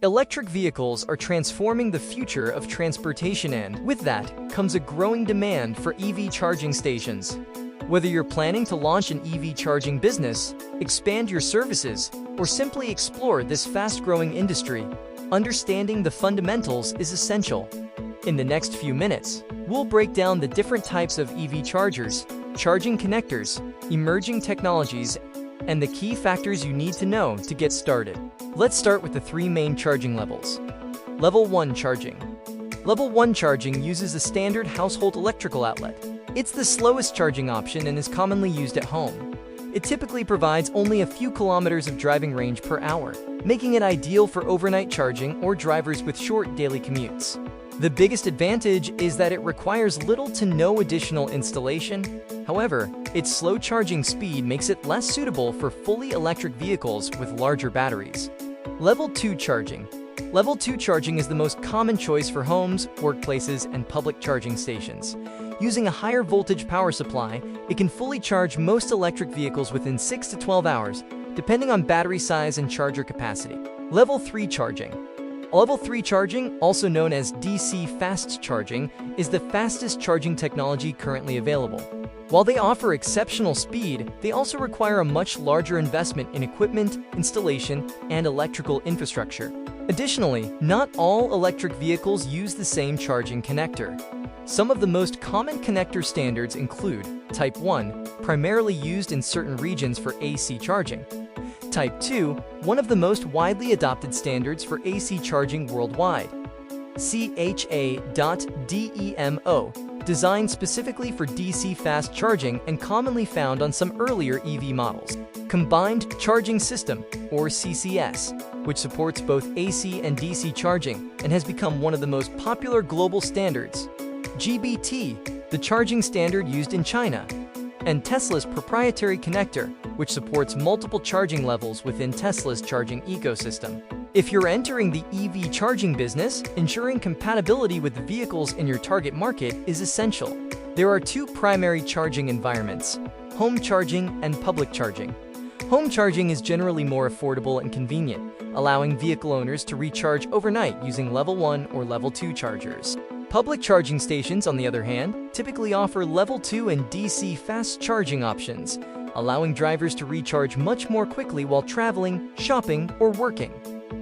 Electric vehicles are transforming the future of transportation, and with that comes a growing demand for EV charging stations. Whether you're planning to launch an EV charging business, expand your services, or simply explore this fast-growing industry, understanding the fundamentals is essential. In the next few minutes, we'll break down the different types of EV chargers, charging connectors, emerging technologies, and the key factors you need to know to get started. Let's start with the three main charging levels. Level 1 charging. Level 1 charging uses a standard household electrical outlet. It's the slowest charging option and is commonly used at home. It typically provides only a few kilometers of driving range per hour, making it ideal for overnight charging or drivers with short daily commutes. The biggest advantage is that it requires little to no additional installation. However, its slow charging speed makes it less suitable for fully electric vehicles with larger batteries. Level 2 charging. Level 2 charging is the most common choice for homes, workplaces, and public charging stations. Using a higher voltage power supply, it can fully charge most electric vehicles within 6 to 12 hours, depending on battery size and charger capacity. Level 3 charging. Level 3 charging, also known as DC fast charging, is the fastest charging technology currently available. While they offer exceptional speed, they also require a much larger investment in equipment, installation, and electrical infrastructure. Additionally, not all electric vehicles use the same charging connector. Some of the most common connector standards include Type 1, primarily used in certain regions for AC charging. Type 2, one of the most widely adopted standards for AC charging worldwide. CHA.DEMO, designed specifically for DC fast charging and commonly found on some earlier EV models. Combined Charging System, or CCS, which supports both AC and DC charging and has become one of the most popular global standards. GBT, the charging standard used in China. And Tesla's proprietary connector, which supports multiple charging levels within Tesla's charging ecosystem. If you're entering the EV charging business, ensuring compatibility with the vehicles in your target market is essential. There are two primary charging environments: home charging and public charging. Home charging is generally more affordable and convenient, allowing vehicle owners to recharge overnight using Level 1 or Level 2 chargers. Public charging stations, on the other hand, typically offer Level 2 and DC fast charging options, allowing drivers to recharge much more quickly while traveling, shopping, or working.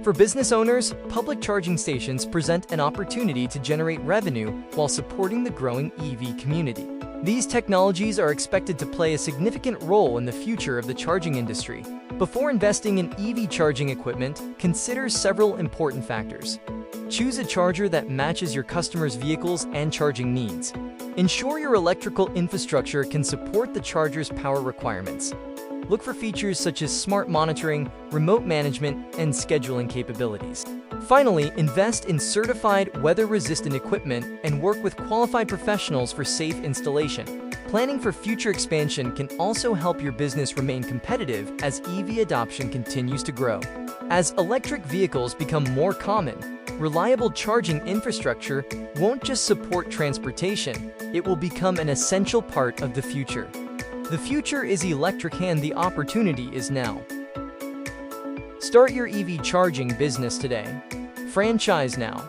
For business owners, public charging stations present an opportunity to generate revenue while supporting the growing EV community. These technologies are expected to play a significant role in the future of the charging industry. Before investing in EV charging equipment, consider several important factors. Choose a charger that matches your customers' vehicles and charging needs. Ensure your electrical infrastructure can support the charger's power requirements. Look for features such as smart monitoring, remote management, and scheduling capabilities. Finally, invest in certified, weather-resistant equipment and work with qualified professionals for safe installation. Planning for future expansion can also help your business remain competitive as EV adoption continues to grow. As electric vehicles become more common, reliable charging infrastructure won't just support transportation, it will become an essential part of the future. The future is electric and the opportunity is now. Start your EV charging business today. Franchise now.